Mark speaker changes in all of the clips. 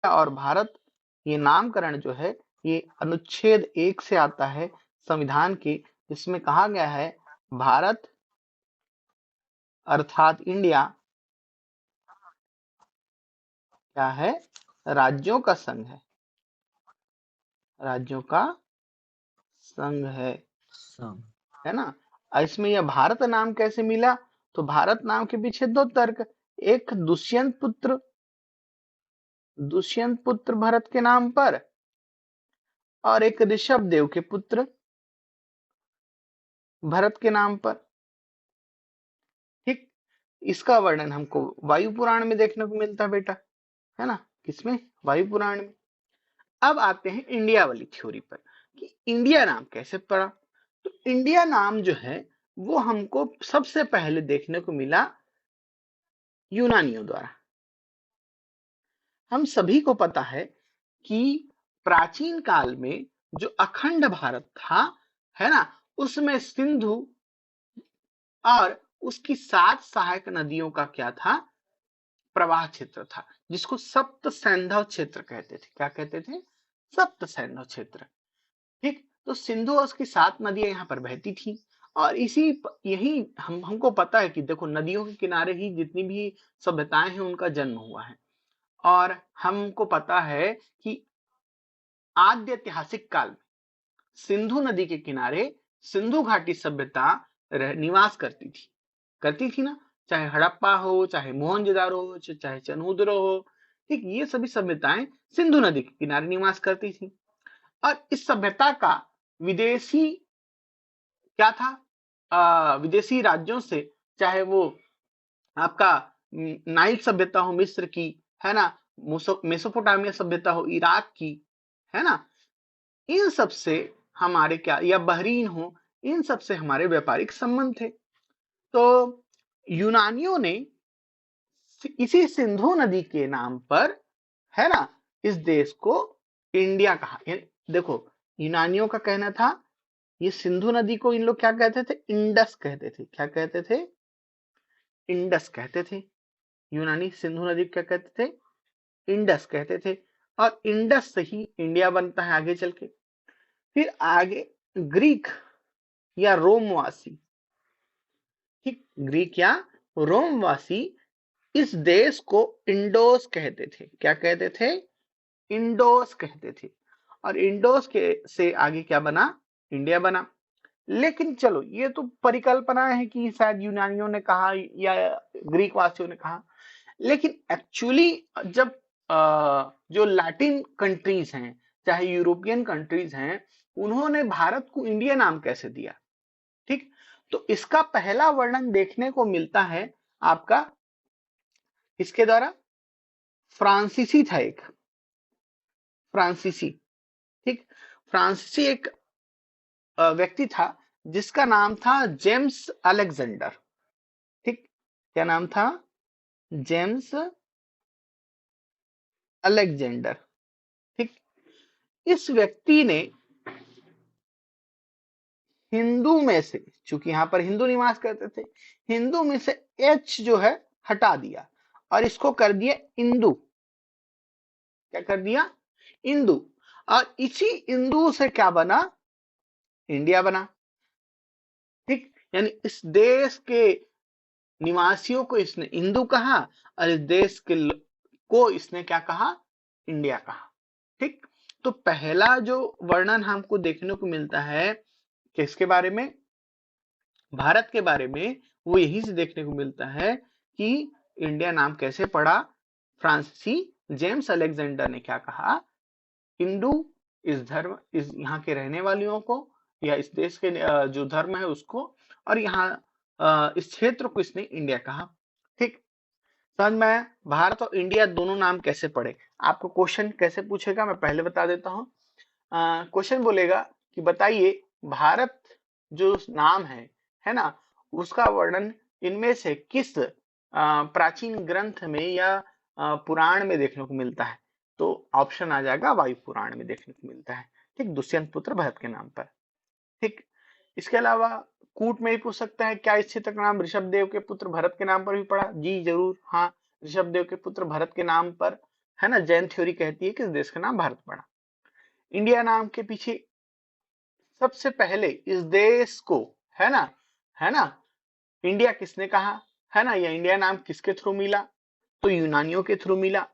Speaker 1: और भारत, ये नामकरण जो है ये अनुच्छेद 1 से आता है संविधान के, जिसमें कहा गया है भारत अर्थात इंडिया क्या है, राज्यों का संघ है, राज्यों का संघ है ना। इसमें यह भारत नाम कैसे मिला, तो भारत नाम के पीछे दो तर्क, एक दुष्यंत पुत्र भरत के नाम पर, और एक ऋषभ देव के पुत्र भरत के नाम पर। ठीक, इसका वर्णन हमको वायु पुराण में देखने को मिलता है बेटा, है ना, किसमें, वायु पुराण में। अब आते हैं इंडिया वाली थ्योरी पर कि इंडिया नाम कैसे पड़ा। तो इंडिया नाम जो है वो हमको सबसे पहले देखने को मिला यूनानियों द्वारा। हम सभी को पता है कि प्राचीन काल में जो अखंड भारत था, है ना, उसमें सिंधु और उसकी 7 सहायक नदियों का क्या था, प्रवाह क्षेत्र था, जिसको सप्त सैंधव क्षेत्र कहते थे। क्या कहते थे, सप्त सैंधव क्षेत्र। ठीक, तो सिंधु और उसकी 7 नदियां यहाँ पर बहती थी, और यही हमको पता है कि देखो नदियों के किनारे ही जितनी भी सभ्यताएं हैं उनका जन्म हुआ है। और हमको पता है कि आद्य ऐतिहासिक काल में सिंधु नदी के किनारे सिंधु घाटी सभ्यता निवास करती थी ना, चाहे हड़प्पा हो, चाहे मोहनजोदारो हो, चाहे चनूदरो हो। ठीक, ये सभी सभ्यताएं सिंधु नदी के किनारे निवास करती थी। और इस सभ्यता का विदेशी क्या था, विदेशी राज्यों से, चाहे वो आपका नाइल सभ्यता हो मिस्र की, है ना, मेसोपोटामिया सभ्यता हो इराक की, है ना, इन सब से हमारे क्या, या बहरीन हो, इन सब से हमारे व्यापारिक संबंध थे। तो यूनानियों ने इसी सिंधु नदी के नाम पर, है ना, इस देश को इंडिया कहा। देखो यूनानियों का कहना था ये सिंधु नदी को इन लोग क्या कहते थे, इंडस कहते थे। क्या कहते थे, इंडस कहते थे। यूनानी सिंधु नदी क्या कहते थे, इंडस कहते थे। और इंडस से ही इंडिया बनता है आगे चल के। फिर आगे ग्रीक या रोमवासी, ठीक, ग्रीक या रोमवासी इस देश को इंडोस कहते थे। क्या कहते थे, इंडोस कहते थे। और इंडोस के से आगे क्या बना, इंडिया बना। लेकिन चलो ये तो परिकल्पना है कि शायद यूनानियों ने कहा या ग्रीक वासियों ने कहा, लेकिन एक्चुअली जब जो लैटिन कंट्रीज हैं, चाहे यूरोपियन कंट्रीज हैं, उन्होंने भारत को इंडिया नाम कैसे दिया। ठीक, तो इसका पहला वर्णन देखने को मिलता है आपका इसके द्वारा, फ्रांसीसी था एक, फ्रांसीसी। ठीक, फ्रांसीसी एक व्यक्ति था जिसका नाम था जेम्स अलेक्जेंडर। ठीक, क्या नाम था, जेम्स अलेक्जेंडर। ठीक, इस व्यक्ति ने हिंदू में से, चूंकि यहां पर हिंदू निवास करते थे, हिंदू में से एच जो है हटा दिया और इसको कर दिया इंदू। क्या कर दिया, इंदू। और इसी इंदू से क्या बना, इंडिया बना। ठीक, यानी इस देश के निवासियों को इसने इंदू कहा और इस देश के को इसने क्या कहा, इंडिया कहा। ठीक, तो पहला जो वर्णन हमको देखने को मिलता है किसके बारे में, भारत के बारे में, वो यहीं से देखने को मिलता है कि इंडिया नाम कैसे पड़ा। फ्रांसीसी जेम्स अलेक्जेंडर ने क्या कहा, हिंदू इस धर्म, इस यहाँ के रहने वालियों को, या इस देश के जो धर्म है उसको, और यहाँ इस क्षेत्र को इसने इंडिया कहा। ठीक, समझ में, भारत और इंडिया दोनों नाम कैसे पड़े। आपको क्वेश्चन कैसे पूछेगा मैं पहले बता देता हूँ। क्वेश्चन बोलेगा कि बताइए भारत जो नाम है ना, उसका वर्णन इनमें से किस प्राचीन ग्रंथ में या पुराण में देखने को मिलता है। तो ऑप्शन आ जाएगा वायु पुराण में देखने को मिलता है। ठीक, दुष्यंत पुत्र भरत के नाम पर। ठीक, इसके अलावा कूट में ही पूछ सकता है क्या इस क्षेत्र का नाम ऋषभ देव के पुत्र भरत के नाम पर भी पड़ा। जी जरूर, हाँ, ऋषभ देव के पुत्र भरत के नाम पर, है ना, जैन थ्योरी कहती है कि इस देश का नाम भारत पड़ा। इंडिया नाम के पीछे सबसे पहले इस देश को, है ना, इंडिया किसने कहा, है ना, यह इंडिया नाम किसके थ्रू मिला, तो यूनानियों के थ्रू मिला।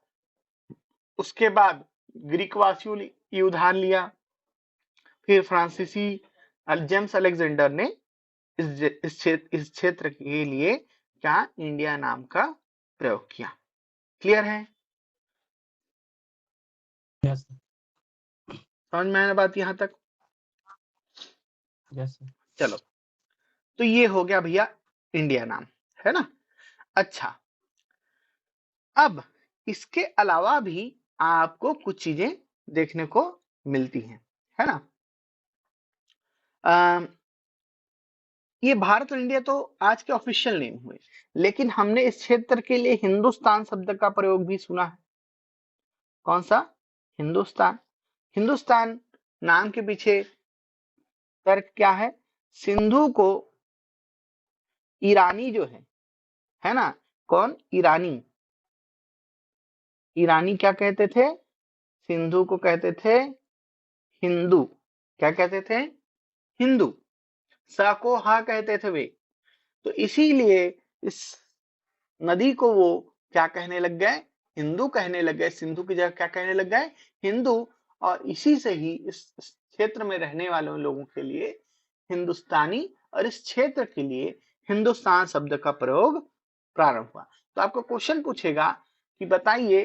Speaker 1: उसके बाद ग्रीक वासियों ने ये उधार लिया, फिर फ्रांसीसी जेम्स अलेक्जेंडर ने इस क्षेत्र के लिए क्या इंडिया नाम का प्रयोग किया। क्लियर है?
Speaker 2: यस
Speaker 1: समझ में आया बात यहां तक?
Speaker 2: यस
Speaker 1: चलो, तो ये हो गया भैया इंडिया नाम, है ना। अच्छा, अब इसके अलावा भी आपको कुछ चीजें देखने को मिलती हैं, है ना। ये भारत और इंडिया तो आज के ऑफिशियल नेम हुए, लेकिन हमने इस क्षेत्र के लिए हिंदुस्तान शब्द का प्रयोग भी सुना है। कौन सा? हिंदुस्तान। हिंदुस्तान नाम के पीछे तर्क क्या है? सिंधु को ईरानी जो है ना, कौन? ईरानी। ईरानी क्या कहते थे? सिंधु को कहते थे हिंदू। क्या कहते थे? हिंदू। सा को हा कहते थे वे। तो इसीलिए इस नदी को वो क्या कहने लग गए? हिंदू कहने लग गए। सिंधु की जगह क्या कहने लग गए? हिंदू। और इसी से ही इस क्षेत्र में रहने वाले लोगों के लिए हिंदुस्तानी और इस क्षेत्र के लिए हिंदुस्तान शब्द का प्रयोग प्रारंभ हुआ। तो आपको क्वेश्चन पूछेगा कि बताइए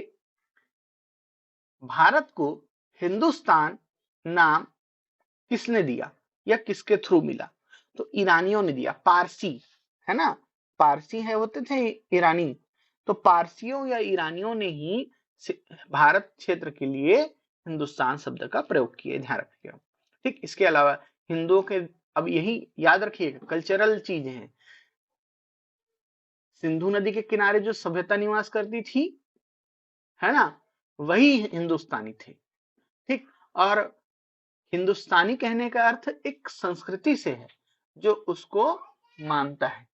Speaker 1: भारत को हिंदुस्तान नाम किसने दिया या किसके थ्रू मिला? तो ईरानियों ने दिया, पारसी, है ना, पारसी है होते थे ईरानी। तो पारसियों या ईरानियों ने ही भारत क्षेत्र के लिए हिंदुस्तान शब्द का प्रयोग किया, ध्यान रखिएगा। ठीक, इसके अलावा हिंदुओं के, अब यही याद रखिएगा, कल्चरल चीजें हैं। सिंधु नदी के किनारे जो सभ्यता निवास करती थी, है ना, वही हिंदुस्तानी थे। ठीक, और हिंदुस्तानी कहने का अर्थ एक संस्कृति से है जो उसको मानता है।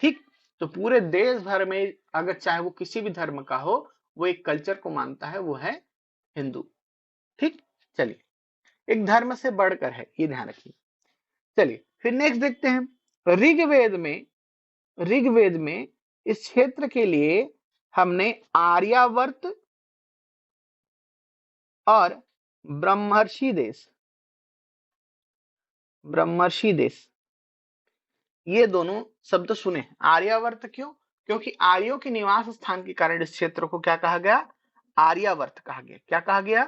Speaker 1: ठीक, तो पूरे देश भर में अगर चाहे वो किसी भी धर्म का हो, वो एक कल्चर को मानता है, वो है हिंदू। ठीक, चलिए, एक धर्म से बढ़कर है, ये ध्यान रखिए। चलिए फिर नेक्स्ट देखते हैं। ऋग्वेद में इस क्षेत्र के लिए हमने आर्यावर्त और ब्रह्मर्षि देश ये दोनों शब्द सुने। आर्यावर्त क्यों? क्योंकि आर्यों के निवास स्थान के कारण इस क्षेत्र को क्या कहा गया? आर्यावर्त कहा गया। क्या कहा गया?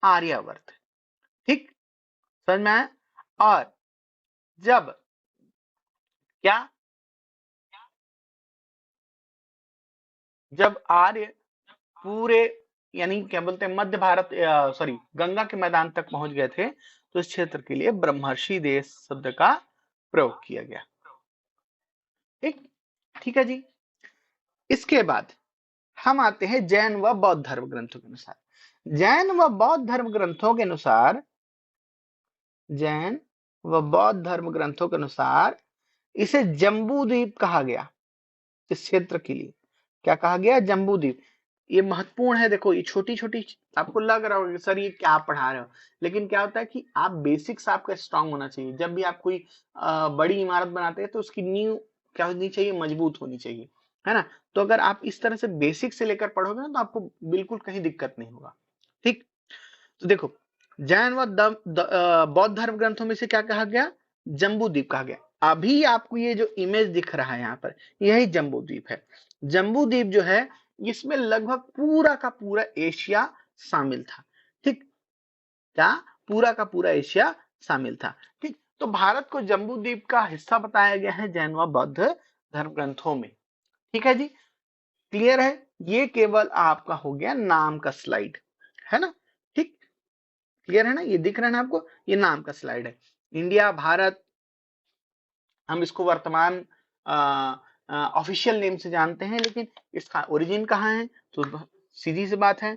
Speaker 1: आर्यावर्त। ठीक, समझ में आया? और जब क्या, जब आर्य पूरे, यानी क्या बोलते हैं, मध्य भारत, सॉरी, गंगा के मैदान तक पहुंच गए थे, तो इस क्षेत्र के लिए ब्रह्मर्षि देश शब्द का प्रयोग किया गया। ठीक, ठीक है जी। इसके बाद हम आते हैं जैन व बौद्ध धर्म ग्रंथों के अनुसार। जैन व बौद्ध धर्म ग्रंथों के अनुसार, जैन व बौद्ध धर्म ग्रंथों के अनुसार इसे जम्बू द्वीप कहा गया। इस क्षेत्र के लिए क्या कहा गया? जम्बू द्वीप। ये महत्वपूर्ण है। देखो, ये छोटी छोटी आपको लग रहा होगा सर ये क्या पढ़ा रहे हो, लेकिन क्या होता है कि आप बेसिक्स आपका स्ट्रांग होना चाहिए। जब भी आप कोई बड़ी इमारत बनाते हैं तो उसकी नींव क्या होनी चाहिए? मजबूत होनी चाहिए, है ना। तो अगर आप इस तरह से बेसिक से लेकर पढ़ोगे ना, तो आपको बिल्कुल कहीं दिक्कत नहीं होगा। ठीक, तो देखो, जैन व बौद्ध धर्म ग्रंथों में से क्या कहा गया? जम्बू द्वीप कहा गया। अभी आपको ये जो इमेज दिख रहा है यहाँ पर, यही जम्बू द्वीप है। जम्बू द्वीप जो है, इसमें लगभग पूरा का पूरा एशिया शामिल था। ठीक, क्या पूरा का पूरा एशिया शामिल था? ठीक, तो भारत को जम्बू द्वीप का हिस्सा बताया गया है जैन व बौद्ध धर्म ग्रंथों में। ठीक है जी, क्लियर है? ये केवल आपका हो गया नाम का स्लाइड, है ना। ठीक, क्लियर है ना? ये दिख रहा है ना आपको? ये नाम का स्लाइड है। इंडिया, भारत, हम इसको वर्तमान ऑफिशियल नेम से जानते हैं, लेकिन इसका ओरिजिन कहाँ है? तो सीधी सी बात है,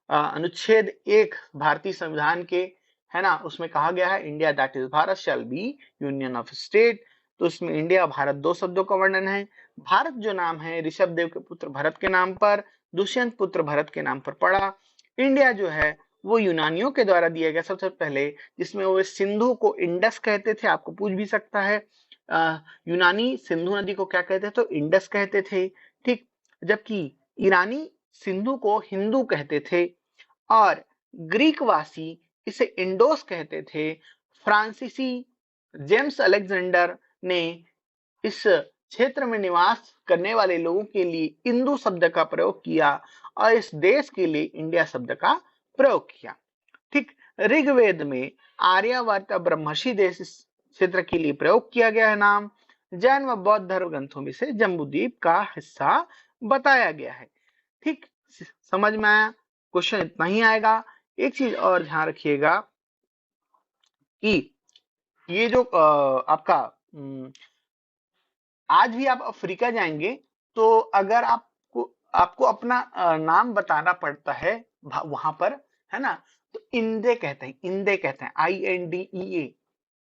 Speaker 1: अनुच्छेद 1 भारतीय संविधान के, है ना, उसमें कहा गया है India that is Bharat shall be union of state. तो इसमें इंडिया भारत दो शब्दों का वर्णन है। भारत जो नाम है ऋषभ देव के पुत्र भरत के नाम पर दुष्यंत पुत्र भरत के नाम पर पड़ा। इंडिया जो है वो यूनानियों के द्वारा दिया गया सबसे पहले, जिसमें वो सिंधु को इंडस कहते थे, आपको पूछ भी सकता है। यूनानी सिंधु नदी को क्या कहते थे, तो इंडस कहते थे, ठीक। जबकि ईरानी सिंधु को हिंदू कहते थे, और ग्रीक वासी इसे इंडोस कहते थे। फ्रांसीसी जेम्स अलेक्जेंडर ने इस क्षेत्र में निवास करने वाले लोगों के लिए इंदु शब्द का प्रयोग किया, और इस देश के लिए इंडिया शब्द का प्रयोग किया, ठीक। ऋग्वेद में आर्यावर्त ब्रह्मर्षि देश इस क्षेत्र के लिए प्रयोग किया गया है नाम। जैन व बौद्ध धर्म ग्रंथों में से जम्बूद्वीप का हिस्सा बताया गया है, ठीक। समझ में आया? क्वेश्चन इतना ही आएगा। एक चीज और ध्यान रखिएगा कि ये जो आपका आज भी आप अफ्रीका जाएंगे तो अगर आपको आपको अपना नाम बताना पड़ता है वहां पर, है ना, तो इंदे कहते हैं, इंदे कहते हैं,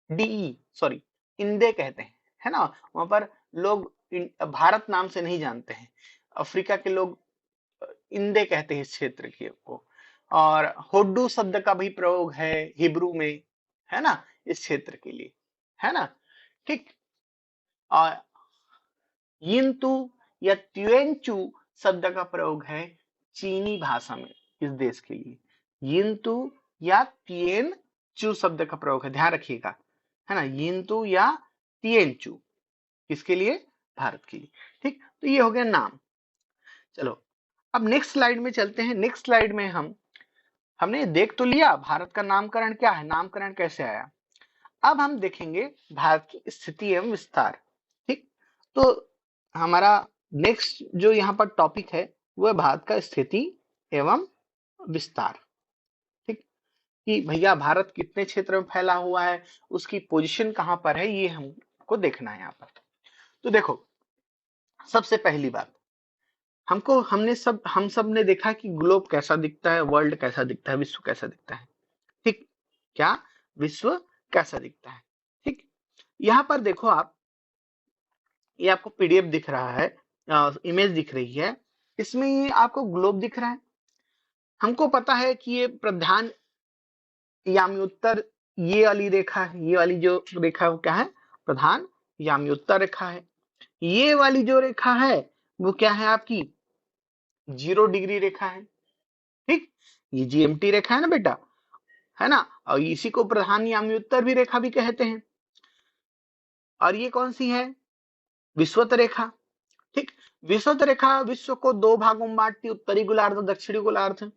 Speaker 1: INDEA सॉरी, इंदे कहते हैं, है ना। वहां पर लोग भारत नाम से नहीं जानते हैं, अफ्रीका के लोग इंदे कहते हैं इस क्षेत्र के को। और होड्डू शब्द का भी प्रयोग है हिब्रू में, है ना, इस क्षेत्र के लिए, है ना, ठीक। और यिंतु या त्युएंचू शब्द का प्रयोग है चीनी भाषा में इस देश के लिए। यिंतु या तिएनचू शब्द का प्रयोग है, ध्यान रखिएगा, है ना, यिंतु या तिएनचू किसके लिए, भारत के लिए, ठीक। तो ये हो गया नाम। चलो अब नेक्स्ट स्लाइड में चलते हैं। नेक्स्ट स्लाइड में हमने देख तो लिया भारत का नामकरण क्या है, नामकरण कैसे आया। अब हम देखेंगे भारत की स्थिति एवं विस्तार, ठीक। तो हमारा नेक्स्ट जो यहाँ पर टॉपिक है वो है भारत का स्थिति एवं विस्तार, ठीक। कि भैया भारत कितने क्षेत्र में फैला हुआ है, उसकी पोजीशन कहाँ पर है, ये हमको देखना है यहाँ पर। तो देखो सबसे पहली बात, हम सब ने देखा कि ग्लोब कैसा दिखता है, वर्ल्ड कैसा दिखता है, विश्व कैसा दिखता है, ठीक। क्या विश्व कैसा दिखता है, ठीक। यहाँ पर देखो आप, ये आपको PDF दिख रहा है, इमेज दिख रही है, इसमें ये आपको ग्लोब दिख रहा है। हमको पता है कि ये प्रधान याम्योत्तर, ये वाली रेखा है, ये वाली जो रेखा है वो क्या है, प्रधान याम्योत्तर रेखा है। ये वाली जो रेखा है वो क्या है आपकी 0 डिग्री रेखा है, ठीक। ये GMT रेखा है ना बेटा, है ना, और इसी को प्रधान याम्योत्तर भी रेखा भी कहते हैं। और ये कौन सी है, विषुवत रेखा, ठीक। विषुवत रेखा विश्व को 2 भागों में बांटती, उत्तरी गोलार्ध, दक्षिणी गोलार्ध।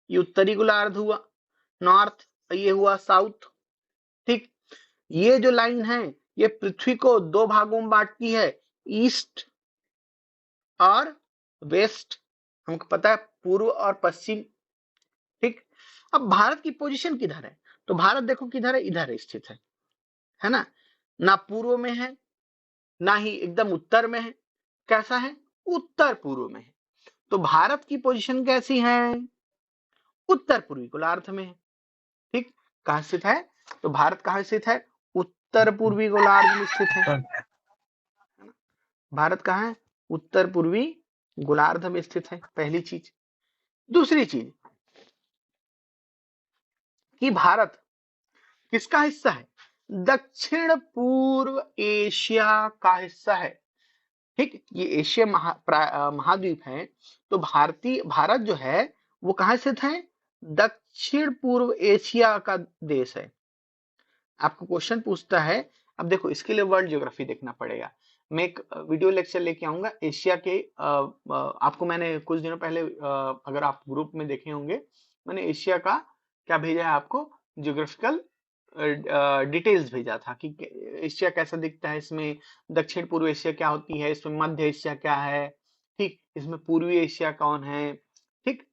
Speaker 1: ये उत्तरी गोलार्ध हुआ नॉर्थ, ये हुआ साउथ, ठीक। ये जो लाइन है ये पृथ्वी को 2 भागों में बांटती है, ईस्ट और वेस्ट, हमको पता है पूर्व और पश्चिम, ठीक। अब भारत की पोजीशन किधर है, तो भारत देखो किधर है, इधर स्थित है ना, ना पूर्व में है ना ही एकदम उत्तर में है, कैसा है, उत्तर पूर्व में है। तो भारत की पोजीशन कैसी है, उत्तर पूर्वी गोलार्ध में है, ठीक। कहां स्थित है, तो भारत कहां स्थित है, उत्तर पूर्वी गोलार्ध में स्थित है। भारत कहां है, उत्तर पूर्वी गोलार्ध में स्थित है, पहली चीज। दूसरी चीज कि भारत किसका हिस्सा है, दक्षिण पूर्व एशिया का हिस्सा है, ठीक। ये एशिया महाद्वीप है, तो भारत जो है वो कहां स्थित है, दक्षिण पूर्व एशिया का देश है। आपको क्वेश्चन पूछता है, अब देखो इसके लिए वर्ल्ड ज्योग्राफी देखना पड़ेगा। मैं एक वीडियो लेक्चर लेके आऊंगा एशिया के, आपको मैंने कुछ दिनों पहले अगर आप ग्रुप में देखे होंगे, मैंने एशिया का क्या भेजा है आपको, ज्योग्राफिकल डिटेल्स भेजा था कि एशिया कैसा दिखता है, इसमें दक्षिण पूर्व एशिया क्या होती है, इसमें मध्य एशिया क्या है, ठीक, इसमें पूर्वी एशिया कौन है, ठीक।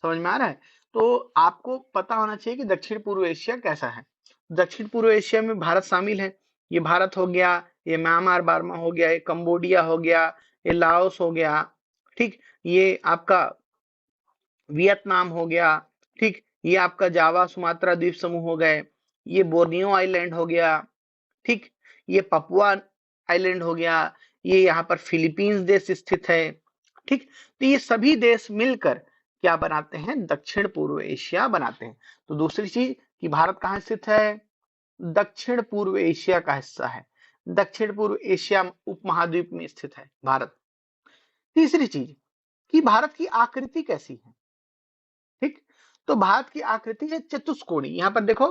Speaker 1: समझ में आ रहा है। तो आपको पता होना चाहिए कि दक्षिण पूर्व एशिया कैसा है। दक्षिण पूर्व एशिया में भारत शामिल है, ये भारत हो गया, ये म्यांमार बर्मा हो गया, ये कंबोडिया हो गया, ये लाओस हो गया, ठीक। ये आपका वियतनाम हो गया, ठीक। ये आपका जावा सुमात्रा द्वीप समूह हो गए, ये बोर्नियो आइलैंड हो गया, ठीक। ये पपुआ आइलैंड हो गया, ये यहाँ पर फिलीपींस देश स्थित है, ठीक, तो ये सभी देश मिलकर क्या बनाते हैं, दक्षिण पूर्व एशिया बनाते हैं। तो दूसरी चीज कि भारत कहाँ स्थित है, दक्षिण पूर्व एशिया का हिस्सा है, दक्षिण पूर्व एशिया उपमहाद्वीप में स्थित है भारत। तीसरी चीज कि भारत की आकृति कैसी है, ठीक, तो भारत की आकृति है चतुष्कोणी। यहां पर देखो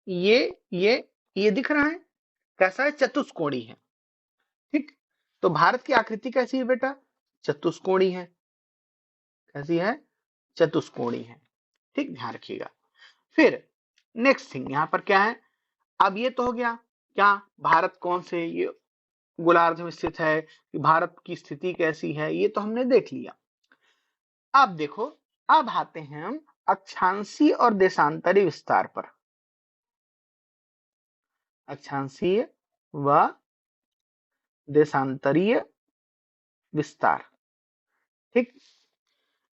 Speaker 1: ये ये ये दिख रहा है, कैसा है, चतुष्कोणी है, ठीक। तो भारत की आकृति कैसी है बेटा, चतुष्कोणी है, कैसी है, चतुष्कोणी है, ठीक, ध्यान रखिएगा। फिर नेक्स्ट थिंग यहां पर क्या है, अब ये तो हो गया क्या, भारत कौन से ये गोलार्ध में स्थित है, कि भारत की स्थिति कैसी है, ये तो हमने देख लिया। अब देखो, अब आते हैं हम अक्षांशीय और देशांतरी विस्तार पर। अक्षांशीय व देशांतरीय विस्तार, ठीक।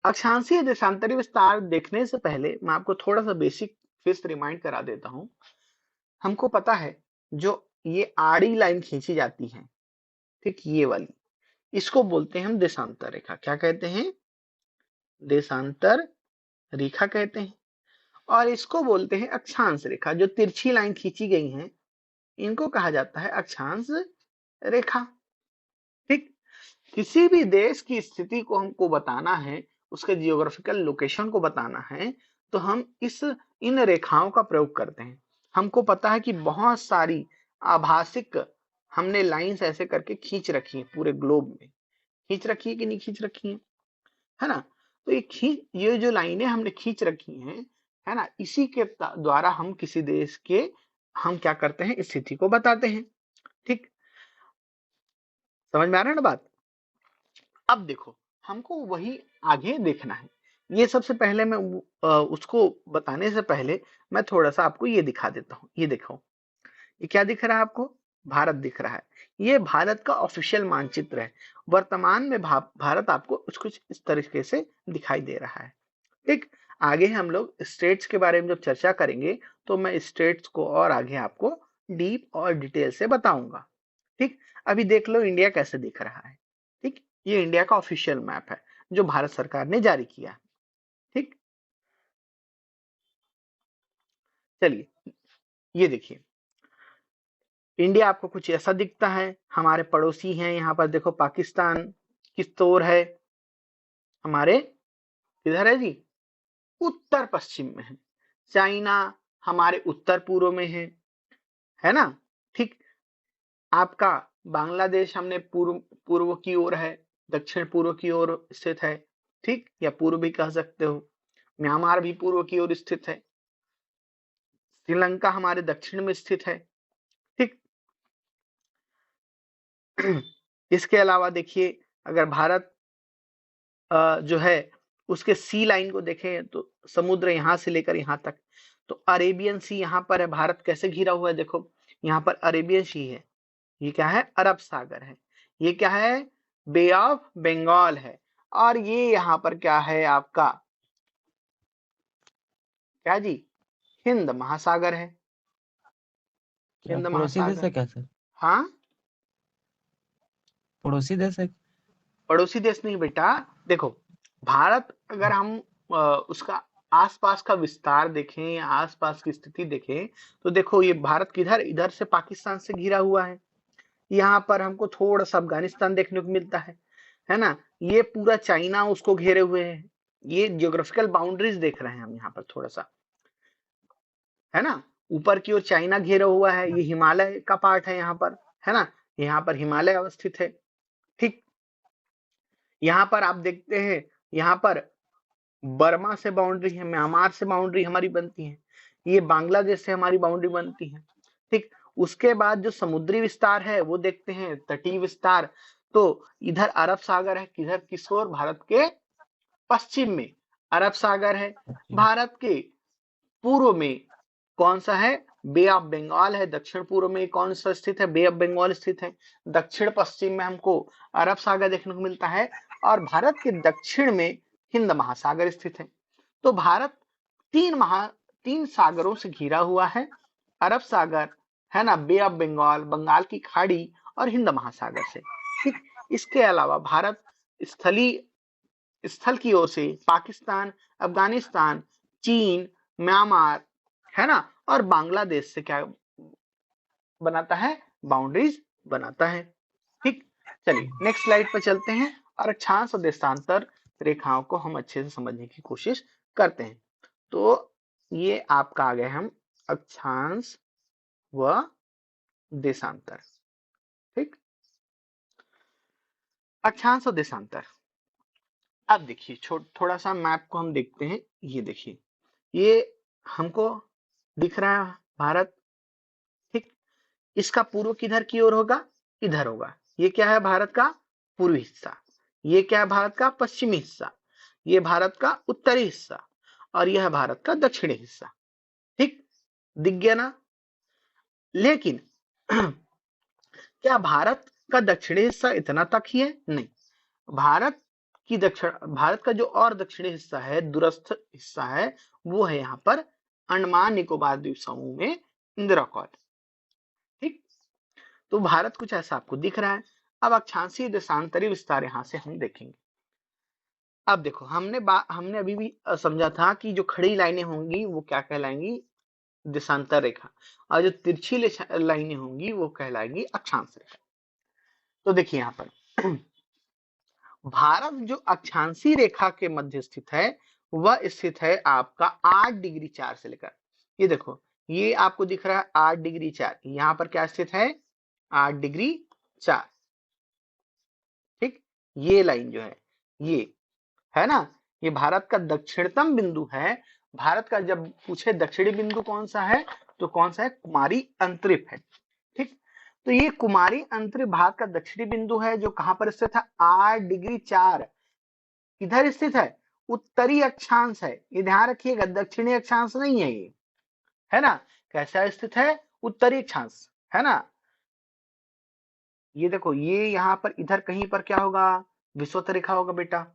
Speaker 1: अक्षांशीय देशांतरी विस्तार देखने से पहले मैं आपको थोड़ा सा बेसिक फिर से रिमाइंड करा देता हूं। हमको पता है जो ये आड़ी लाइन खींची जाती है, ठीक, ये वाली, इसको बोलते हैं हम देशांतर रेखा। क्या कहते हैं, देशांतर रेखा कहते हैं। और इसको बोलते हैं अक्षांश रेखा। जो तिरछी लाइन खींची गई है इनको कहा जाता है अक्षांश रेखा, ठीक। किसी भी देश की स्थिति को हमको बताना है, उसके जियोग्राफिकल लोकेशन को बताना है, तो हम इन रेखाओं का प्रयोग करते हैं। हमको पता है कि बहुत सारी आभासिक हमने लाइंस ऐसे करके खींच रखी है, पूरे ग्लोब में खींच रखी है कि नहीं खींच रखी है ना। तो ये जो लाइनें हमने खींच रखी हैं, है ना, इसी के द्वारा हम किसी देश के हम क्या करते हैं, स्थिति को बताते हैं, ठीक। समझ में आ रहा है ना बात। अब देखो हमको वही आगे देखना है। ये सबसे पहले मैं उसको बताने से पहले मैं थोड़ा सा आपको ये दिखा देता हूँ। ये देखो, ये क्या दिख रहा है आपको, भारत दिख रहा है। ये भारत का ऑफिशियल मानचित्र है। वर्तमान में भारत आपको कुछ इस तरीके से दिखाई दे रहा है, ठीक। आगे हम लोग स्टेट्स के बारे में जब चर्चा करेंगे तो मैं स्टेट्स को और आगे आपको डीप और डिटेल से बताऊंगा, ठीक। अभी देख लो इंडिया कैसे दिख रहा है, ठीक। ये इंडिया का ऑफिशियल मैप है जो भारत सरकार ने जारी किया है, ठीक। चलिए ये देखिए, इंडिया आपको कुछ ऐसा दिखता है। हमारे पड़ोसी हैं, यहाँ पर देखो पाकिस्तान किस ओर है, हमारे किधर है जी, उत्तर पश्चिम में है। चाइना हमारे उत्तर पूर्व में है ना, ठीक। आपका बांग्लादेश हमने पूर्व पूर्व की ओर है, दक्षिण पूर्व की ओर स्थित है, ठीक, या पूर्व भी कह सकते हो। म्यांमार भी पूर्व की ओर स्थित है। श्रीलंका हमारे दक्षिण में स्थित है, ठीक। इसके अलावा देखिए, अगर भारत जो है उसके सी लाइन को देखें तो समुद्र यहां से लेकर यहां तक, तो अरेबियन सी यहां पर है। भारत कैसे घिरा हुआ है, देखो यहाँ पर अरेबियन सी है, ये क्या है, अरब सागर है। ये क्या है, बे ऑफ बंगाल है। और ये यहाँ पर क्या है आपका, क्या जी, हिंद महासागर है,
Speaker 2: क्या
Speaker 1: हिंद
Speaker 2: पड़ोसी देश
Speaker 1: महासागर।
Speaker 2: है क्या सर?
Speaker 1: हाँ,
Speaker 2: पड़ोसी देश है?
Speaker 1: पड़ोसी देश नहीं बेटा। देखो भारत अगर हम उसका आसपास का विस्तार देखें या आसपास की स्थिति देखें, तो देखो ये भारत किधर, इधर से पाकिस्तान से घिरा हुआ है। यहाँ पर हमको थोड़ा सा अफगानिस्तान देखने को मिलता है ना। ये पूरा चाइना उसको घेरे हुए है। ये जियोग्राफिकल बाउंड्रीज देख रहे हैं हम यहाँ पर थोड़ा सा, है ना। ऊपर की ओर चाइना घेरा हुआ है, ये हिमालय का पार्ट है यहाँ पर, है ना। यहाँ पर हिमालय अवस्थित है, ठीक। यहाँ पर आप देखते हैं, यहाँ पर बर्मा से बाउंड्री है, म्यांमार से बाउंड्री हमारी बनती है, ये बांग्लादेश से हमारी बाउंड्री बनती है, ठीक। उसके बाद जो समुद्री विस्तार है वो देखते हैं, तटीय विस्तार। तो इधर अरब सागर है, किधर, किस ओर, भारत के पश्चिम में अरब सागर है।
Speaker 2: जी।
Speaker 1: भारत के पूर्व में कौन सा है, बे ऑफ बंगाल है। दक्षिण पूर्व में कौन सा स्थित है, बे ऑफ बंगाल स्थित है। दक्षिण पश्चिम में हमको अरब सागर देखने को मिलता है। और भारत के दक्षिण में हिंद महासागर स्थित है। तो भारत तीन सागरों से घिरा हुआ है, अरब सागर, है ना, बे ऑफ बंगाल, बंगाल की खाड़ी, और हिंद महासागर से, ठीक। इसके अलावा भारत स्थलीय स्थल की ओर से पाकिस्तान, अफगानिस्तान, चीन, म्यांमार, है ना, और बांग्लादेश से क्या बनाता है, बाउंड्रीज बनाता है। ठीक, चलिए नेक्स्ट स्लाइड पर चलते हैं और अक्षांश और देशांतर रेखाओं को हम अच्छे से समझने की कोशिश करते हैं। तो ये आपका आ गए हम अक्षांश व देशांतर। ठीक, अक्षांश और देशांतर। अब देखिए थोड़ा सा मैप को हम देखते हैं। ये देखिए, ये हमको दिख रहा है भारत। ठीक, इसका पूर्व किधर की ओर होगा, इधर होगा। ये क्या है, भारत का पूर्वी हिस्सा। ये क्या है, भारत का पश्चिमी हिस्सा। ये भारत का उत्तरी हिस्सा और यह भारत का दक्षिणी हिस्सा। ठीक, दिख गया ना। लेकिन क्या भारत का दक्षिणी हिस्सा इतना तक ही है, नहीं। भारत भारत का जो और दक्षिणी हिस्सा है, दूरस्थ हिस्सा है, वो है यहाँ पर अंडमान निकोबार द्वीप समूह में इंदिरा कॉल। ठीक, तो भारत कुछ ऐसा आपको दिख रहा है। अब अक्षांशीय देशांतरी विस्तार यहां से हम देखेंगे। अब देखो, हमने अभी भी समझा था कि जो खड़ी लाइनें होंगी वो क्या कहलाएंगी, देशांतर रेखा, और जो तिरछी लाइनें होंगी वो कहलाएंगी अक्षांश रेखा। तो देखिए यहाँ पर भारत जो अक्षांशीय रेखा के मध्य स्थित है, वह स्थित है आपका 8 डिग्री 4 से लेकर, ये देखो, ये आपको दिख रहा है 8 डिग्री 4, यहाँ पर क्या स्थित है, 8 डिग्री 4। ठीक, ये लाइन जो है, ये है ना, ये भारत का दक्षिणतम बिंदु है। भारत का जब पूछे दक्षिणी बिंदु कौन सा है, तो कौन सा है, कुमारी अंतरिप है। ठीक, तो ये कुमारी अंतरिप भारत का दक्षिणी बिंदु है, जो कहां पर स्थित है, 8 डिग्री 4 इधर स्थित है। उत्तरी अक्षांश है, ये ध्यान रखिएगा, दक्षिणी अक्षांश नहीं है ये, है ना। कैसा स्थित है, उत्तरी अक्षांश, है ना। ये देखो, ये यहाँ पर इधर कहीं पर क्या होगा, विषुवत रेखा होगा बेटा।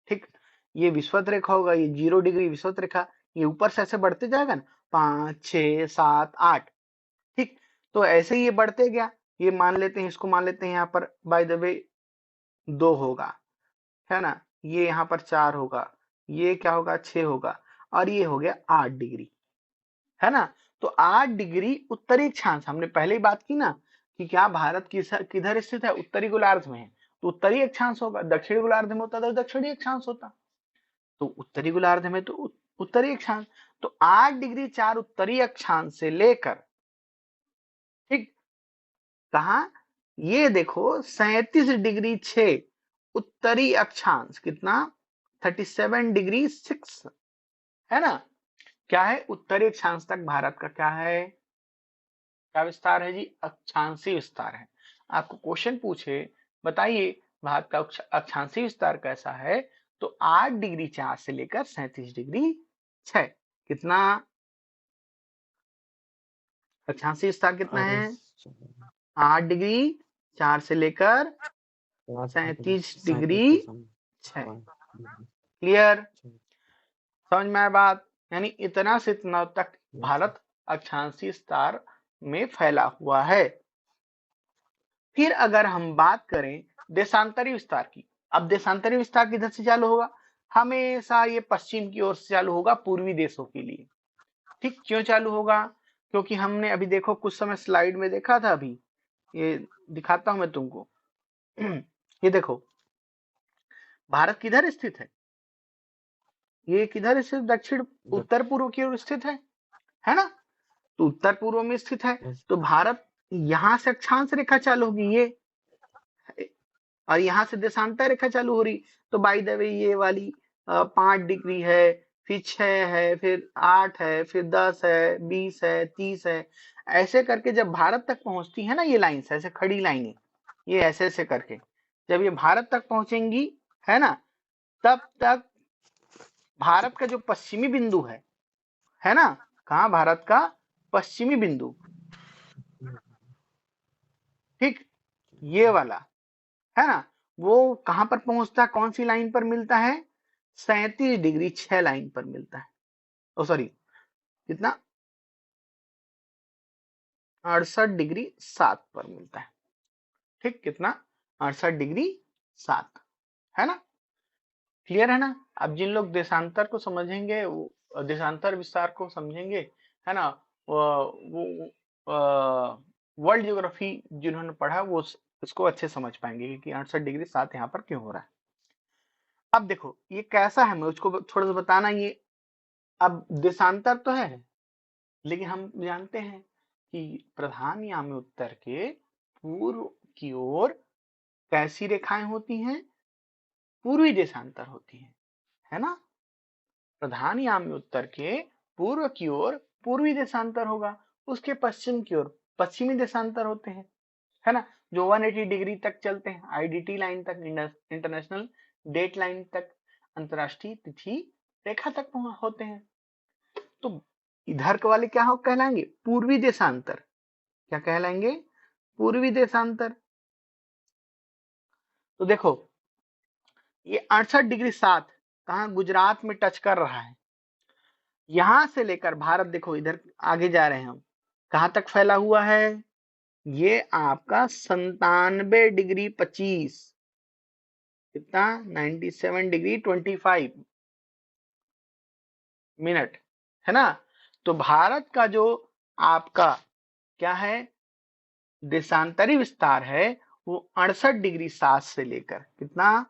Speaker 1: ठीक, ये विषुवत रेखा होगा, ये 0 डिग्री विषुवत रेखा। ये ऊपर से ऐसे बढ़ते जाएगा ना, 5 6 7 8। ठीक, तो ऐसे ही ये बढ़ते गया। ये मान लेते हैं, इसको मान लेते हैं यहाँ पर बाय द वे 2 होगा, है ना। ये यहाँ पर 4 होगा, ये क्या होगा, 6 होगा, और ये हो गया 8 डिग्री, है ना। तो 8 डिग्री उत्तरी अक्षांश, हमने पहले ही बात की ना कि क्या भारत किधर स्थित है, उत्तरी गोलार्ध में है, तो उत्तरी अक्षांश होगा। दक्षिणी गोलार्ध में होता तो दक्षिणी अक्षांश होता, तो उत्तरी गोलार्ध में तो उत्तरी अक्षांश। तो 8 डिग्री 4 उत्तरी अक्षांश से लेकर, ठीक, कहा, ये देखो 37 डिग्री 6 उत्तरी अक्षांश, कितना, 37 डिग्री 6, है ना। क्या है, उत्तरी अक्षांश तक भारत का क्या है, क्या विस्तार है जी, अक्षांशीय विस्तार है। आपको क्वेश्चन पूछे, बताइए भारत का अक्षांशीय विस्तार कैसा है, तो 8 डिग्री 4 से लेकर 37 डिग्री 6, कितना, अक्षांशीय विस्तार कितना है, 8 डिग्री 4 से लेकर 37 डिग्री 6। क्लियर, समझ में आया बात। यानी इतना से इतना तक भारत अक्षांशीय विस्तार में फैला हुआ है। फिर अगर हम बात करें देशांतरी विस्तार की, अब देशांतरी विस्तार किधर से चालू होगा, हमेशा ये पश्चिम की ओर से चालू होगा, पूर्वी देशों के लिए। ठीक, क्यों चालू होगा, क्योंकि हमने अभी देखो कुछ समय स्लाइड में देखा था, अभी ये दिखाता हूं मैं तुमको। ये देखो, भारत किधर स्थित है, ये किधर स्थित, दक्षिण उत्तर पूर्व की ओर स्थित है ना। तो उत्तर पूर्व में स्थित है, तो भारत यहां से अक्षांश रेखा चालू होगी, ये, और यहां से देशांतर रेखा चालू हो रही। तो बाय द वे ये वाली 5 डिग्री है, फिर 6 है, फिर 8 है, फिर 10 है, 20 है, 30 है, ऐसे करके जब भारत तक पहुंचती है ना ये लाइन, ऐसे खड़ी लाइनें, ये ऐसे ऐसे करके जब ये भारत तक पहुंचेंगी, है ना, तब तक भारत का जो पश्चिमी बिंदु है ना, कहा, भारत का पश्चिमी बिंदु, ठीक, ये वाला, है ना, वो कहां पर पहुंचता है, कौन सी लाइन पर मिलता है, 37 डिग्री 6 लाइन पर मिलता है। ओ सॉरी, कितना, 68 डिग्री 7 पर मिलता है। ठीक, कितना, 68 डिग्री 7, है ना। क्लियर है ना? अब जिन लोग देशांतर को समझेंगे, देशांतर विस्तार को समझेंगे, है ना, वो वर्ल्ड ज्योग्राफी जिन्होंने पढ़ा वो इसको अच्छे समझ पाएंगे कि 68°7 यहाँ पर क्यों हो रहा है। अब देखो ये कैसा है, मैं उसको थोड़ा सा बताना। ये अब देशांतर तो है, लेकिन हम जानते हैं कि प्रधान यामी उत्तर के पूर्व की ओर कैसी रेखाएं होती हैं? पूर्वी देशांतर होती है ना? प्रधान यामी उत्तर के पूर्व की ओर पूर्वी देशांतर होगा, उसके पश्चिम की ओर पश्चिमी देशांतर होते हैं, है ना, जो 180° तक चलते हैं, आईडीटी लाइन तक, इंटरनेशनल डेट लाइन तक, अंतरराष्ट्रीय तिथि रेखा तक होते हैं। तो इधर के वाले क्या हो कहलाएंगे? पूर्वी देशांतर। क्या कहलाएंगे? पूर्वी देशांतर। तो देखो ये 68°7 कहाँ गुजरात में टच कर रहा है। यहां से लेकर भारत देखो इधर आगे जा रहे हैं हम, कहां तक फैला हुआ है? ये आपका 97°25, कितना? 97°25 है ना? तो भारत का जो आपका क्या है देशांतरी विस्तार है, वो 68°7 से लेकर कितना?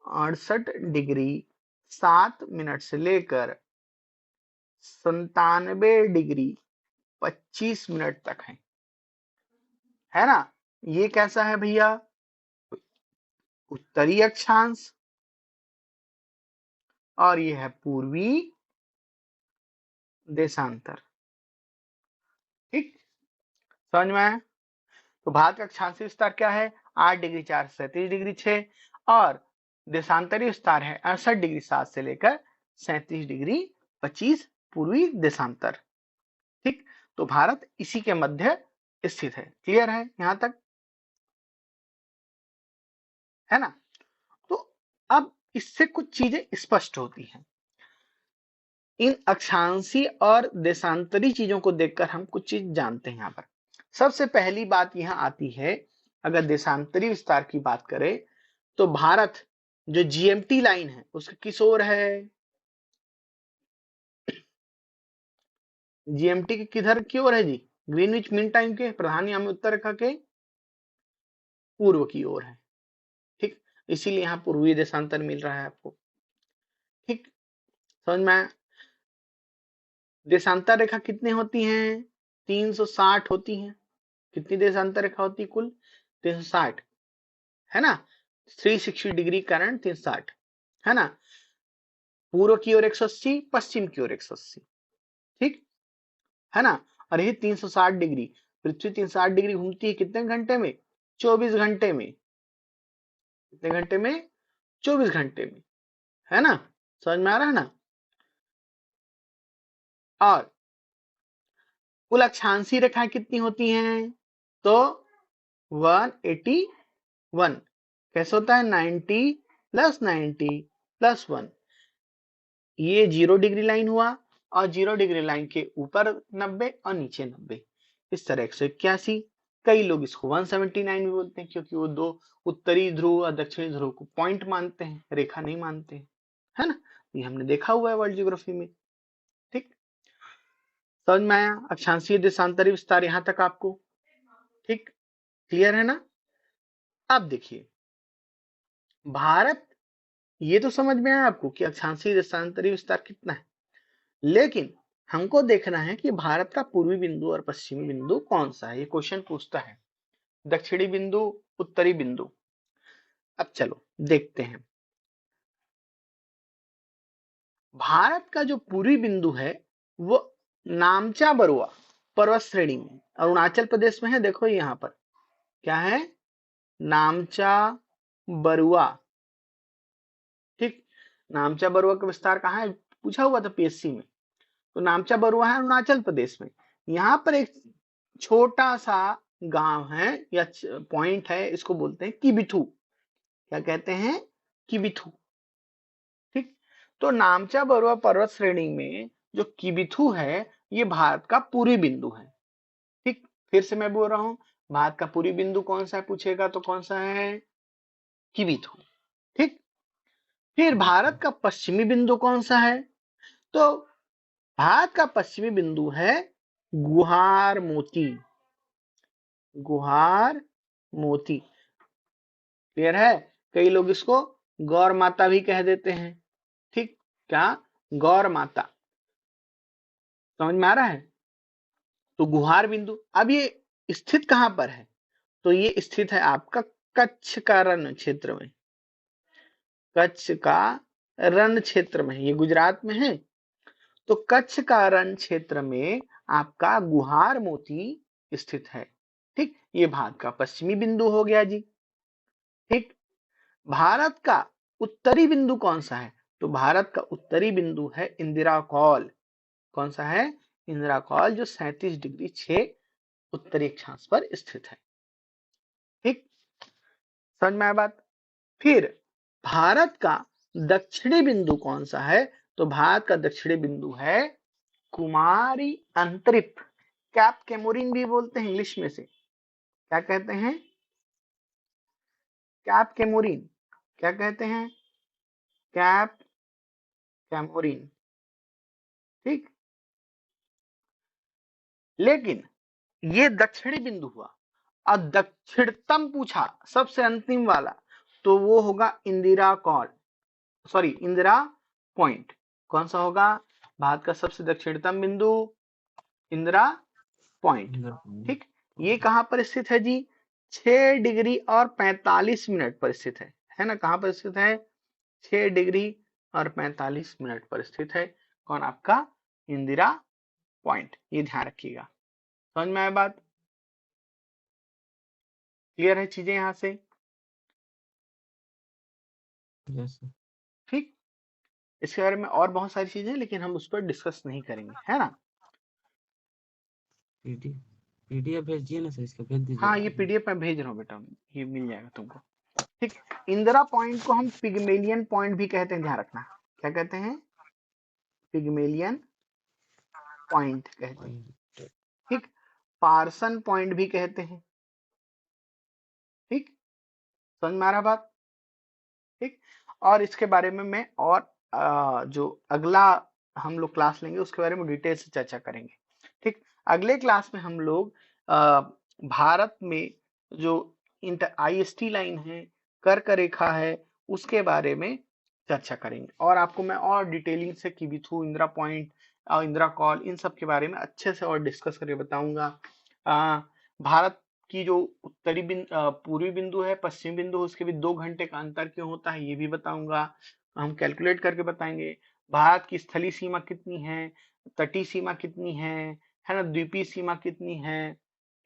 Speaker 1: 68°7 से लेकर 97°25 तक है ना? ये कैसा है भैया? उत्तरी अक्षांश, और ये है पूर्वी देशांतर। ठीक, समझ में आया? तो भारत का अक्षांशीय विस्तार क्या है? 8°4 से 37°6, और देशांतरी विस्तार है 68°7 से लेकर 37°25 पूर्वी देशांतर। ठीक, तो भारत इसी के मध्य स्थित है। क्लियर है यहां तक? है ना? तो अब इससे कुछ चीजें स्पष्ट होती हैं। इन अक्षांशीय और देशांतरी चीजों को देखकर हम कुछ चीज जानते हैं। यहाँ पर सबसे पहली बात यहां आती है, अगर देशांतरी विस्तार की बात करें तो भारत जो जीएमटी लाइन है उसके किस ओर है? जीएमटी के किधर की ओर है जी? ग्रीनविच मीन टाइम के प्रधान यामी उत्तर रेखा के पूर्व की ओर है। ठीक, इसीलिए यहाँ पूर्वी देशांतर मिल रहा है आपको। ठीक, समझ में आया? देशांतर रेखा कितने होती हैं? 360 होती हैं। कितनी देशांतर रेखा होती है कुल? 360, है ना? 360° कारण 360, है ना? पूर्व की ओर 180, पश्चिम की ओर 180। ठीक है ना? और ये 360°, पृथ्वी 360° घूमती है कितने घंटे में? 24 घंटे में। कितने घंटे में? 24 घंटे में, है ना? समझ में आ रहा है ना? और कुल अक्षांशीय रेखाएं कितनी होती हैं? तो 181। कैसे होता है? 90 + 90 + 1। ये 0° लाइन हुआ, और 0° लाइन के ऊपर 90 और नीचे 90, इस तरह 181। कई लोग इसको 179 भी बोलते हैं, क्योंकि वो दो उत्तरी ध्रुव और दक्षिणी ध्रुव को पॉइंट मानते हैं, रेखा नहीं मानते हैं, है ना? ये हमने देखा हुआ है वर्ल्ड ज्योग्राफी में। ठीक, समझ में आया अक्षांशीय देशांतरी विस्तार यहां तक आपको? ठीक, क्लियर है ना? अब देखिए भारत, ये तो समझ में आया आपको कि अक्षांशीय देशांतरी विस्तार कितना है, लेकिन हमको देखना है कि भारत का पूर्वी बिंदु और पश्चिमी बिंदु कौन सा है। ये क्वेश्चन पूछता है, दक्षिणी बिंदु, उत्तरी बिंदु। अब चलो देखते हैं। भारत का जो पूर्वी बिंदु है वो नामचा बरुआ पर्वत श्रेणी में अरुणाचल प्रदेश में है। देखो यहाँ पर क्या है? नामचा बरुआ। ठीक, नामचा बरुआ का विस्तार कहाँ है? पूछा हुआ था पीएससी में। तो नामचा बरुआ है अरुणाचल प्रदेश में। यहाँ पर एक छोटा सा गांव है या पॉइंट है, इसको बोलते हैं किबिथू। क्या कहते हैं? किबिथू। ठीक, तो नामचा बरुआ पर्वत श्रेणी में जो किबिथू है ये भारत का पूर्वी बिंदु है। ठीक, फिर से मैं बोल रहा हूं, भारत का पूर्वी बिंदु कौन सा है पूछेगा तो कौन सा है? किबिथू। ठीक, फिर भारत का पश्चिमी बिंदु कौन सा है? तो भारत का पश्चिमी बिंदु है गुहार मोती। गुहार मोती क्लियर है? कई लोग इसको गौर माता भी कह देते हैं। ठीक, क्या? गौर माता। समझ में आ रहा है? तो गुहार बिंदु अब ये स्थित कहां पर है? तो ये स्थित है आपका कच्छ का रण क्षेत्र में। कच्छ का रण क्षेत्र में, ये गुजरात में है। तो कच्छ का रण क्षेत्र में आपका गुहार मोती स्थित है। ठीक, ये भारत का पश्चिमी बिंदु हो गया जी। ठीक, भारत का उत्तरी बिंदु कौन सा है? तो भारत का उत्तरी बिंदु है इंदिरा कौल। कौन सा है? इंदिरा कौल, जो 37°6 उत्तरी अक्षांश पर स्थित है। ठीक, समझ में आया बात? फिर भारत का दक्षिणी बिंदु कौन सा है? तो भारत का दक्षिणी बिंदु है कुमारी अंतरिक्ष। कैप कैमोरिन भी बोलते हैं इंग्लिश में से। क्या कहते हैं? Cap Comorin. क्या कहते हैं? Cap Comorin. ठीक, लेकिन ये दक्षिणी बिंदु हुआ। अब दक्षिणतम पूछा, सबसे अंतिम वाला, तो वो होगा इंदिरा कौल, सॉरी इंदिरा पॉइंट। कौन सा होगा? भारत का सबसे दक्षिणतम बिंदु इंदिरा पॉइंट। ठीक, ये कहां पर स्थित है जी? 6 डिग्री और 45 मिनट पर स्थित है ना? कहां पर स्थित है? 6 डिग्री और 45 मिनट पर स्थित है। कौन? आपका इंदिरा पॉइंट। ये ध्यान रखिएगा। समझ में आया बात? क्लियर है चीजें यहां से?
Speaker 2: Yes sir.
Speaker 1: ठीक, इसके बारे में और बहुत सारी चीजें, लेकिन हम उस पर डिस्कस नहीं करेंगे, है ना?
Speaker 2: पीडीएफ भेजिए ना सर, इसका भेज
Speaker 1: हाँ,
Speaker 2: दीजिएगा।
Speaker 1: ये पीडीएफ में भेज रहा हूँ बेटा, ये मिल जाएगा तुमको। ठीक, इंदिरा पॉइंट को हम पिग्मेलियन पॉइंट भी कहते हैं, ध्यान रखना। क्या कहते हैं? पिग्मेलियन पॉइंट कहते हैं। ठीक, पार्सन पॉइंट भी कहते हैं। ठीक, समझ में आ रहा बात? ठीक, और इसके बारे में मैं और जो अगला हम लोग क्लास लेंगे उसके बारे में डिटेल से चर्चा करेंगे। ठीक, अगले क्लास में हम लोग भारत में जो इंटर आईएसटी लाइन है, कर्क रेखा है, उसके बारे में चर्चा करेंगे। और आपको मैं और डिटेलिंग से किबिथु, इंदिरा पॉइंट और इंदिरा कॉल, इन सब के बारे में अच्छे से और डिस्कस करके बताऊंगा। भारत की जो उत्तरी पूर्वी बिंदु है, पश्चिमी बिंदु, उसके भी 2 घंटे का अंतर क्यों होता है ये भी बताऊंगा। हम कैलकुलेट करके बताएंगे। भारत की स्थलीय सीमा कितनी है, तटीय सीमा कितनी है ना, द्वीपीय सीमा कितनी है।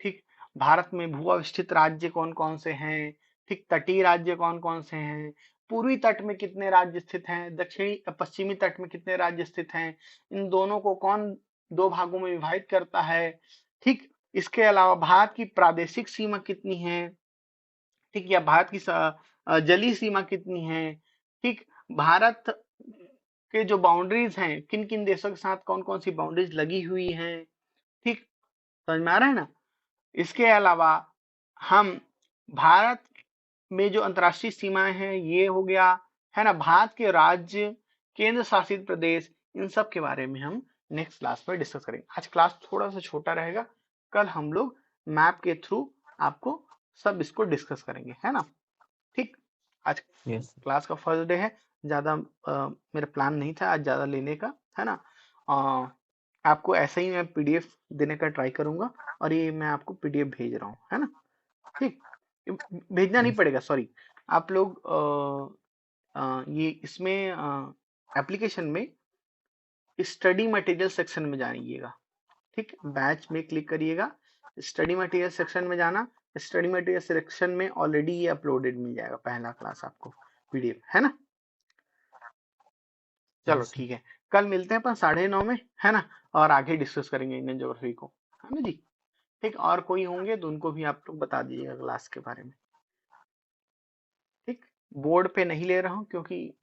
Speaker 1: ठीक, भारत में भू अवस्थित राज्य कौन कौन से हैं, ठीक, तटीय राज्य कौन कौन से हैं, पूर्वी तट में कितने राज्य स्थित हैं, दक्षिणी पश्चिमी तट में कितने राज्य स्थित हैं, इन दोनों को कौन 2 भागों में विभाजित करता है। ठीक, इसके अलावा भारत की प्रादेशिक सीमा कितनी है, ठीक, या भारत की जलीय सीमा कितनी है। ठीक, भारत के जो बाउंड्रीज हैं, किन किन देशों के साथ कौन कौन सी बाउंड्रीज लगी हुई हैं। ठीक, समझ में आ रहा है ना? इसके अलावा हम भारत में जो अंतर्राष्ट्रीय सीमाएं हैं ये हो गया, है ना, भारत के राज्य, केंद्र शासित प्रदेश, इन सब के बारे में हम नेक्स्ट क्लास में डिस्कस करेंगे। आज क्लास थोड़ा सा छोटा रहेगा, कल हम लोग मैप के थ्रू आपको सब इसको डिस्कस करेंगे, है ना? ठीक, आज
Speaker 2: यस सर।
Speaker 1: क्लास का फर्स्ट डे है, ज्यादा मेरा प्लान नहीं था आज ज्यादा लेने का, है ना? आपको ऐसे ही मैं पीडीएफ देने का ट्राई करूंगा, और ये मैं आपको पीडीएफ भेज रहा हूँ, है ना? ठीक, भेजना नहीं
Speaker 2: यस
Speaker 1: पड़ेगा, सॉरी। आप लोग ये इसमें एप्लीकेशन में स्टडी मटेरियल सेक्शन में जाइएगा। ठीक, बैच में क्लिक करिएगा, स्टडी मटेरियल सेक्शन में जाना। स्टडी मटेरियल सेक्शन में ऑलरेडी ये अपलोडेड मिल जाएगा, पहला क्लास आपको पीडीएफ, है ना? चलो
Speaker 2: यस सर।
Speaker 1: ठीक है, कल मिलते हैं अपन 9:30 में, है ना? और आगे डिस्कस करेंगे इंडियन ज्योग्राफी को, है ना जी? ठीक, और कोई होंगे तो उनको भी आप लोग बता दीजिएगा क्लास के बारे में। ठीक, बोर्ड पे नहीं ले रहा हूँ क्योंकि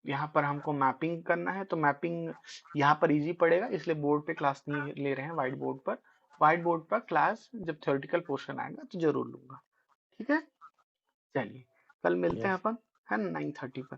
Speaker 1: यहाँ पर हमको मैपिंग करना है, तो मैपिंग यहाँ पर इजी पड़ेगा, इसलिए बोर्ड पे क्लास नहीं ले रहे हैं, व्हाइट बोर्ड पर। व्हाइट बोर्ड पर क्लास जब थ्योरेटिकल पोर्शन आएगा तो जरूर लूंगा। ठीक है, चलिए कल मिलते हैं
Speaker 2: यस
Speaker 1: अपन, है ना, 9:30 पर।